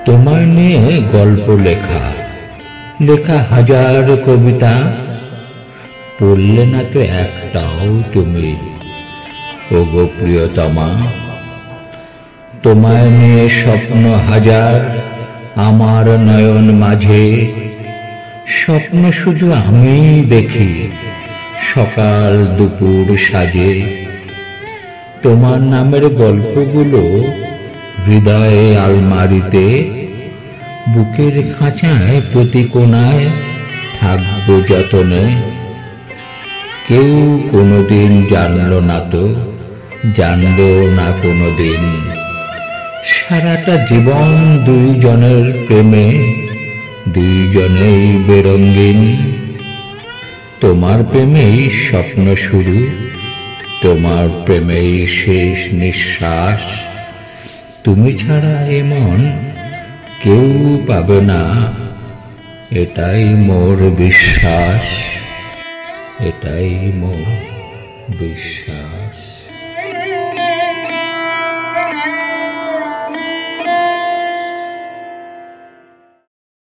তোমায় নিয়ে গল্প লেখা লেখা হাজার কবিতা, পড়লে না তো একটাও তুমি। ওগো প্রিয়তমা, তোমায় নিয়ে স্বপ্ন হাজার আমার নয়ন মাঝে। স্বপ্ন শুধু আমি দেখি সকাল দুপুর সাজে। তোমার নামের গল্পগুলো হৃদয়ে আলমারিতে, বুকের খাঁচায় প্রতি কোণায় থাকবো যতনে। কেউ কোনোদিন জানলো না তো, জানলো না কোনোদিন। সারাটা জীবন দুইজনের প্রেমে, দুইজনেই বেরঙ্গিন। তোমার প্রেমেই স্বপ্ন শুরু, তোমার প্রেমেই শেষ নিঃশ্বাস। তুমি ছাড়া এমন কেউ পাবে না, এটাই মোর বিশ্বাস, এটাই মোর বিশ্বাস।